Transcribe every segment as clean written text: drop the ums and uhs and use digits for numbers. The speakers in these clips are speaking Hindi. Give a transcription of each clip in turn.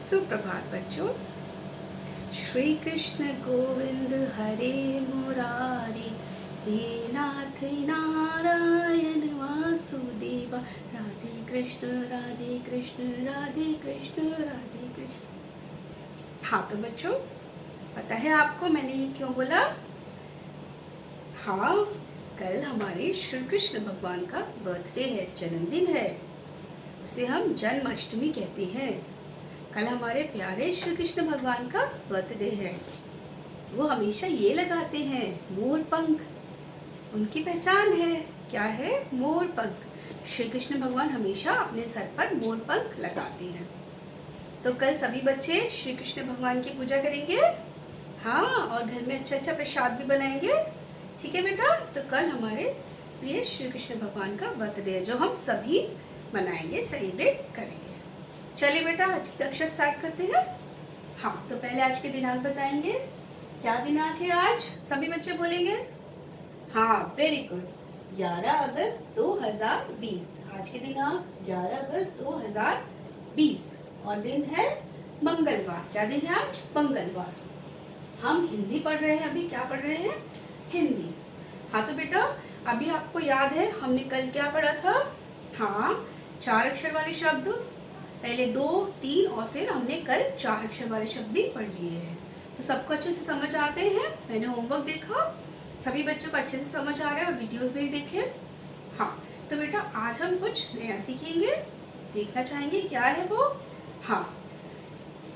सुप्रभात बच्चों। श्री कृष्ण गोविंद हरे मुरारी, हे नाथ नारायण वासुदेवा, राधे कृष्ण राधे कृष्ण राधे कृष्ण राधे कृष्ण। हाँ तो बच्चों, पता है आपको मैंने ये क्यों बोला? हाँ, कल हमारे श्री कृष्ण भगवान का बर्थडे है, जन्मदिन है। उसे हम जन्माष्टमी कहते हैं। कल हमारे प्यारे श्री कृष्ण भगवान का बर्थडे है। वो हमेशा ये लगाते हैं, मोर पंख। उनकी पहचान है, क्या है? मोर पंख। श्री कृष्ण भगवान हमेशा अपने सर पर मोर पंख लगाते हैं। तो कल सभी बच्चे श्री कृष्ण भगवान की पूजा करेंगे। हाँ, और घर में अच्छा अच्छा प्रसाद भी बनाएंगे। ठीक है बेटा? तो कल हमारे प्रिय श्री कृष्ण भगवान का बर्थडे है, जो हम सभी मनाएंगे, सेलिब्रेट करेंगे। चलिए बेटा, आज की कक्षा स्टार्ट करते हैं। हाँ, तो पहले आज के दिनांक बताएंगे। क्या दिनांक है आज? सभी बच्चे बोलेंगे। हाँ, वेरी गुड। 11 अगस्त 2020। आज के दिनांक 11 अगस्त 2020 और दिन है मंगलवार। क्या दिन है आज? मंगलवार। हम हिंदी पढ़ रहे हैं। अभी क्या पढ़ रहे हैं? हिंदी। हाँ तो बेटा, अभी आपको याद है हमने कल क्या पढ़ा था? हाँ, 4 अक्षर वाले शब्द। पहले 2, 3 और फिर हमने कल 4 अक्षर वाले शब्द भी पढ़ लिए हैं। तो सबको अच्छे से समझ आते हैं? मैंने होमवर्क देखा, सभी बच्चों को अच्छे से समझ आ रहा है और वीडियोस भी देखे। हाँ तो बेटा, आज हम कुछ नया सीखेंगे, देखना चाहेंगे क्या है वो। हाँ,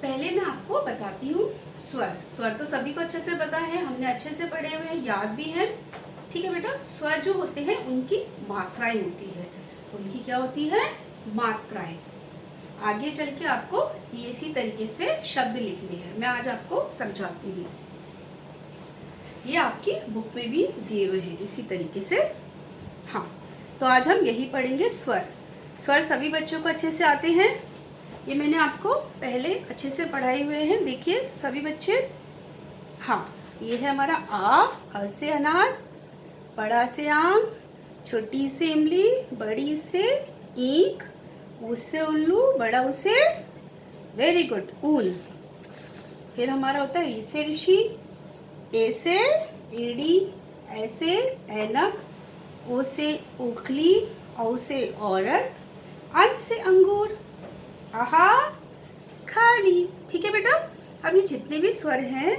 पहले मैं आपको बताती हूँ स्वर। स्वर तो सभी को अच्छे से पता है, हमने अच्छे से पढ़े हुए हैं, याद भी है। ठीक है बेटा, स्वर जो होते हैं उनकी मात्राएं होती है। उनकी क्या होती है? मात्राएं। आगे चल के आपको इसी तरीके से शब्द लिखने हैं। मैं आज आपको समझाती हूँ। ये आपकी बुक में भी दिए हुए हैं इसी तरीके से। हाँ, तो आज हम यही पढ़ेंगे, स्वर। स्वर सभी बच्चों को अच्छे से आते हैं। ये मैंने आपको पहले अच्छे से पढ़ाए हुए हैं, देखिए सभी बच्चे। हाँ, ये है हमारा अ से अनार, बड़ा से आम, छोटी से इमली, बड़ी से ईंख, ऊ से उल्लू, बड़ा ऊ से, वेरी गुड, ऊन। फिर हमारा होता है ऋ से ऋषि, ए से एड़ी, ऐ से ऐनक, ओ से ओखली, औ से औरत, अन से अंगूर, आहा खाली। ठीक है बेटा, अब ये जितने भी स्वर हैं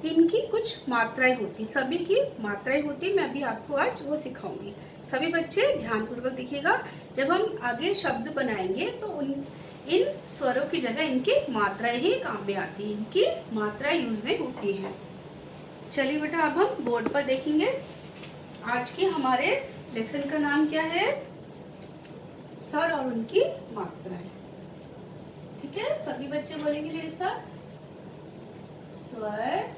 इनकी कुछ मात्राएं होती, सभी की मात्राएं होती। मैं अभी आपको आज वो सिखाऊंगी। सभी बच्चे ध्यानपूर्वक देखिएगा। जब हम आगे शब्द बनाएंगे तो इन स्वरों की जगह इनकी मात्राएं ही काम में आती हैं, इनकी मात्राएं यूज में होती हैं। चलिए बेटा, अब हम बोर्ड पर देखेंगे। आज के हमारे लेसन का नाम क्या है? स्वर और उनकी मात्राएं। ठीक है, सभी बच्चे बोलेंगे मेरे साथ, स्वर,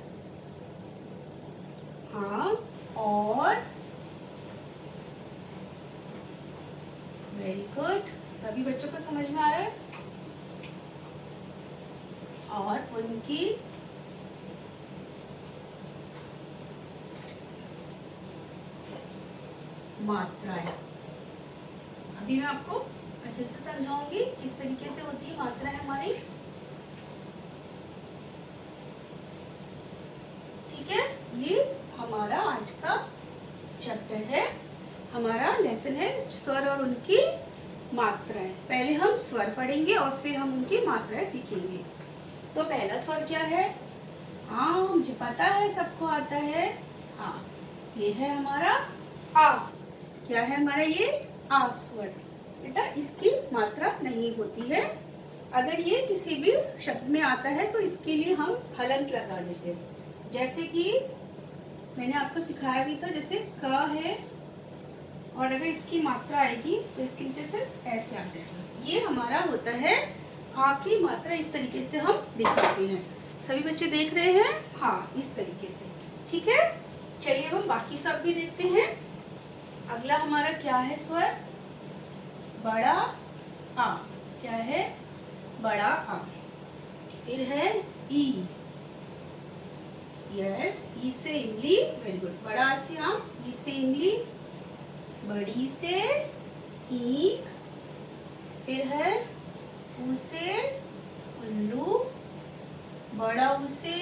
हाँ, और, वेरी गुड, सभी बच्चों को समझ में आ रहा है। और उनकी मात्राएं। अभी मैं आपको अच्छे से समझाऊंगी किस तरीके से होती है मात्राएं हमारी। ठीक है, ये हमारा आज का चैप्टर है, हमारा लेसन है स्वर और उनकी मात्राएं। पहले हम स्वर पढ़ेंगे और फिर हम उनकी मात्राएं सीखेंगे। तो पहला स्वर क्या है? हाँ, मुझे पता है, सबको आता है। हाँ, ये है हमारा आ। क्या है हमारा ये? आ स्वर। बेटा, इसकी मात्रा नहीं होती है। अगर ये किसी भी शब्द में आता है तो इसके लिए हम हलंत लगा देते हैं। जैसे कि मैंने आपको सिखाया भी था, जैसे क है और अगर इसकी मात्रा आएगी तो इसके नीचे सिर्फ ऐसे आ जाएगा। ये हमारा होता है आ की मात्रा। इस तरीके से हम दिखाते हैं। सभी बच्चे देख रहे हैं? हाँ, इस तरीके से। ठीक है, चलिए हम बाकी सब भी देखते हैं। अगला हमारा क्या है स्वर? बड़ा आ। क्या है? बड़ा आ। फिर है ई। यस, ई से इमली, वेरी गुड, बड़ा से आम, ई से इमली, बड़ी से ईंख, फिर है ऊ से उल्लू, बड़ा ऊ से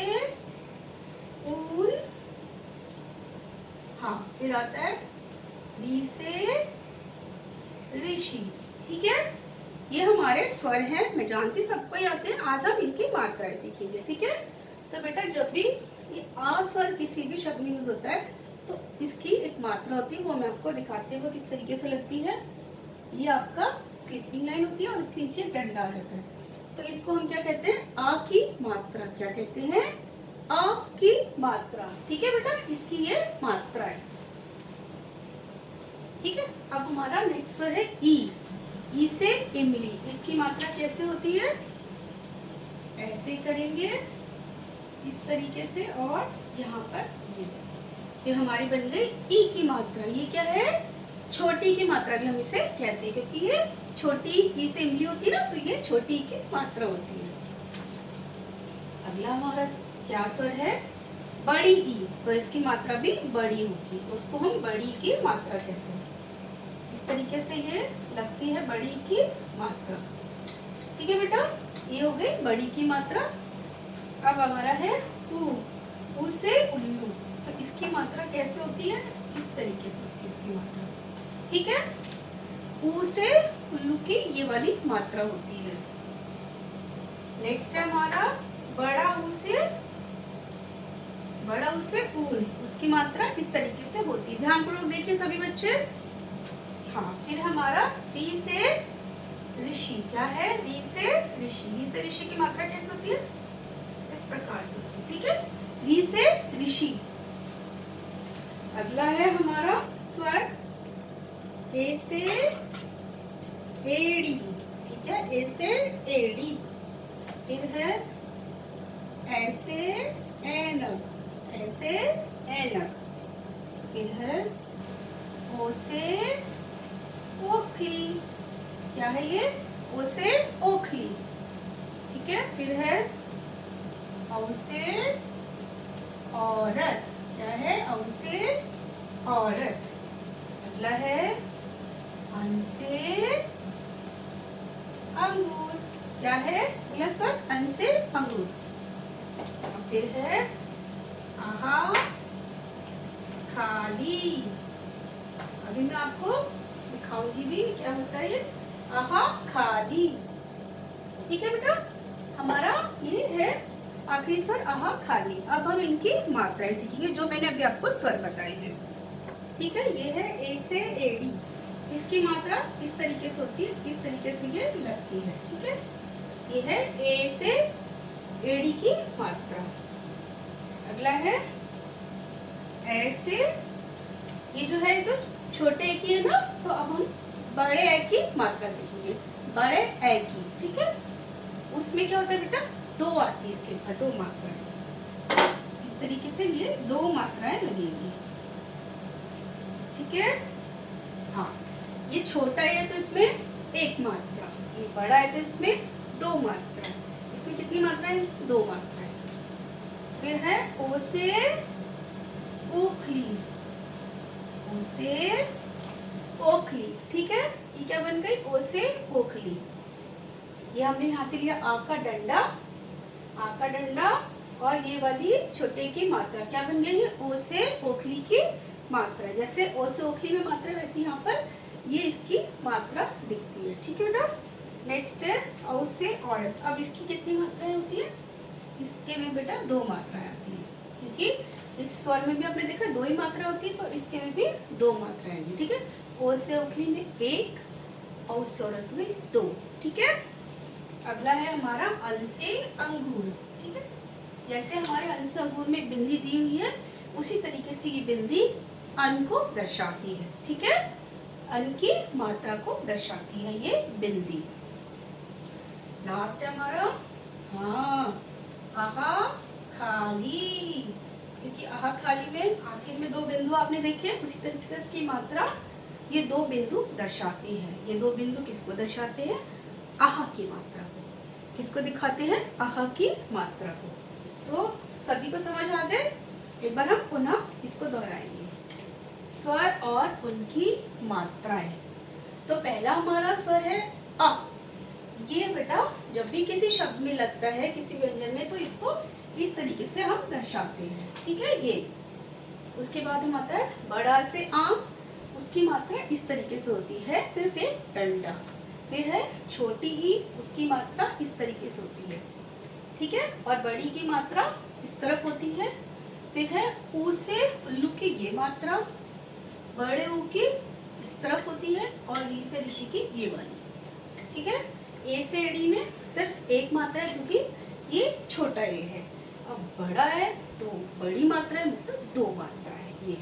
ऊन, हाँ फिर आता है री से ऋषि। ठीक है, ये हमारे स्वर हैं, मैं जानती हूँ सबको ही आते हैं। आज हम इनकी मात्राएं सीखेंगे। ठीक है, तो बेटा जब भी ये आ स्वर किसी भी शब्द में यूज होता है तो इसकी एक मात्रा होती है, वो मैं आपको दिखाते हुए किस तरीके से लगती है। ये आपका स्लीपिंग लाइन होती है और इसके नीचे डंडा रहता है, तो इसको हम क्या कहते हैं, आ की मात्रा। क्या कहते हैं, आ की मात्रा। ठीक है बेटा, इसकी ये मात्रा है। ठीक है, अब हमारा नेक्स्ट स्वर है ई। ई से इमली, इसकी मात्रा कैसे होती है, ऐसे करेंगे इस तरीके से, और यहाँ पर ये हमारी बन गई ई की मात्रा। ये क्या है, छोटी की मात्रा भी हम इसे कहते हैं, क्योंकि ये छोटी ई से इमली होती है ना, तो ये छोटी की मात्रा होती है। अगला हमारा क्या स्वर है, बड़ी ई, तो इसकी मात्रा भी बड़ी होगी, तो उसको हम बड़ी की मात्रा कहते हैं। इस तरीके से ये लगती है बड़ी की मात्रा। ठीक है बेटा, ये हो गई बड़ी की मात्रा। अब हमारा है ऊ। ऊ से उल्लू, तो इसकी मात्रा कैसे होती है, इस तरीके से होती है इसकी मात्रा। ठीक है, ऊ से उल्लू की ये वाली मात्रा होती है। नेक्स्ट है हमारा बड़ा ऊ से ऊल, उसकी मात्रा इस तरीके से होती है। ध्यानपूर्वक देखिए सभी बच्चे। हाँ, फिर हमारा री से ऋषि। क्या है, री से ऋषि। री से ऋषि की मात्रा कैसे होती है, इस प्रकार से होती है। ठीक है, री से ऋषि। अगला है हमारा स्वर ए से एड़ी। ठीक है, ए से एड़ी। फिर है ऐसे ऐनक, ऐसे ऐनक। फिर है ओ से ओखली। क्या है ये, ओ से ओखली। ठीक है, फिर है औ से औरत। क्या है, औ से औरत। अगला है अन से अंगूर। क्या है, अगला स्वर अन से अंगूर। फिर है आहा खाली। अभी मैं आपको दिखाऊंगी भी क्या होता है ये आहा खाली। ठीक है बेटा, हमारा ये है आखिरी स्वर आहा खाली। अब हम इनकी मात्राएं सीखेंगे जो मैंने अभी आपको स्वर बताए हैं। ठीक है, ये है ए से एडी, इसकी मात्रा इस तरीके से होती है, इस तरीके से ये लगती है। ठीक है, ये है ए से एडी की मात्रा। अगला है ऐसे, ये जो है तो छोटे ए की है ना, तो अब हम बड़े ए की मात्रा सीखेंगे, बड़े ए की। ठीक है, उसमें क्या होता है बेटा, दो आती है इसके ऊपर, दो मात्राएं। इस तरीके से ये दो मात्राएं लगेंगी। ठीक है, हाँ, ये छोटा है तो इसमें एक मात्रा, ये बड़ा है तो इसमें दो मात्रा। इसमें कितनी मात्राएं, दो मात्राएं। फिर है ओ से ओखली, ओ से ओखली। ठीक है, ये क्या बन गई, ओ से ओखली। ये हमने यहाँ से लिया आ का डंडा, आ का डंडा, और ये वाली छोटे की मात्रा क्या बन गई है, ओ से ओखली की मात्रा। जैसे ओ से ओखली में मात्रा, वैसे यहाँ पर ये इसकी मात्रा दिखती है। ठीक है बेटा, नेक्स्ट है औ से औरत। अब इसकी कितनी मात्राएं होती है, इसके में बेटा दो मात्राएं आती है, क्योंकि इस स्वर में भी आपने देखा दो ही मात्रा होती है, तो इसके में भी दो मात्राएं आएंगी। ठीक है, ओ से ओखली में एक, औ से औरत में दो। ठीक है, अगला है हमारा अन से अंगूर। ठीक है, जैसे हमारे अन से अंगूर में बिंदी दी हुई है, उसी तरीके से ये बिंदी अन को दर्शाती है। ठीक है, अन की मात्रा को दर्शाती है ये बिंदी। लास्ट है हमारा हाँ आहा खाली, क्योंकि आहा खाली में आखिर में दो बिंदु आपने देखे, उसी तरीके से इसकी मात्रा ये दो बिंदु दर्शाती है। ये दो बिंदु किसको दर्शाते हैं, आहा की मात्रा को। किसको दिखाते हैं, आहा की मात्रा को। तो सभी को समझ आ गए, एक बार हम पुनः इसको दोहराएंगे, स्वर और उनकी मात्राएं। तो पहला हमारा स्वर है अ। ये बेटा जब भी किसी शब्द में लगता है, किसी व्यंजन में, तो इसको इस तरीके से हम दर्शाते हैं। ठीक है, ये। उसके बाद हम आता है बड़ा से आम, उसकी मात्रा इस तरीके से होती है, सिर्फ एक डंडा। फिर है छोटी ई, उसकी मात्रा इस तरीके से होती है। ठीक है, और बड़ी की मात्रा इस तरफ होती है। फिर है ऊ से उल्लू की ये मात्रा, बड़े ऊ की इस तरफ होती है, और री से ऋषि की ये वाली। ठीक है, ए से एडी में सिर्फ एक मात्रा है क्योंकि ये छोटा ए है। अब बड़ा है तो बड़ी मात्रा है, मतलब दो मात्रा है ये।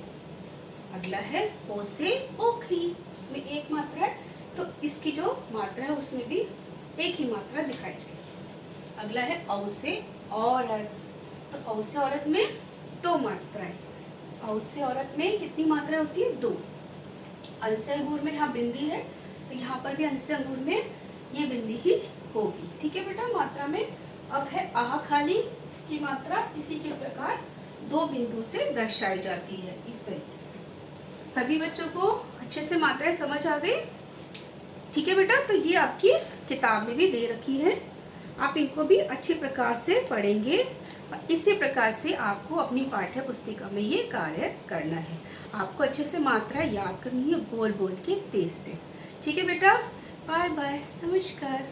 अगला है ओ से ओखली, उसमें एक मात्रा है, तो इसकी जो मात्रा है उसमें भी एक ही मात्रा दिखाई जाएगी। अगला है औ से औरत, तो औ से औरत में दो मात्राएं। औ से औरत में कितनी मात्रा होती है? दो। अंश से अंगूर में यहाँ बिंदी है, तो यहाँ पर भी अंश से अंगूर में ये बिंदी ही होगी। ठीक है बेटा, मात्रा में। अब है आह खाली, इसकी मात्रा इसी के प्रकार दो बिंदु से दर्शाई जाती है, इस तरीके से। सभी बच्चों को अच्छे से मात्राएं समझ आ गई? ठीक है बेटा, तो ये आपकी किताब में भी दे रखी है, आप इनको भी अच्छे प्रकार से पढ़ेंगे और इसी प्रकार से आपको अपनी पाठ्य पुस्तिका में ये कार्य करना है। आपको अच्छे से मात्राएं याद करनी है, बोल बोल के, तेज तेज। ठीक है बेटा, बाय बाय, नमस्कार।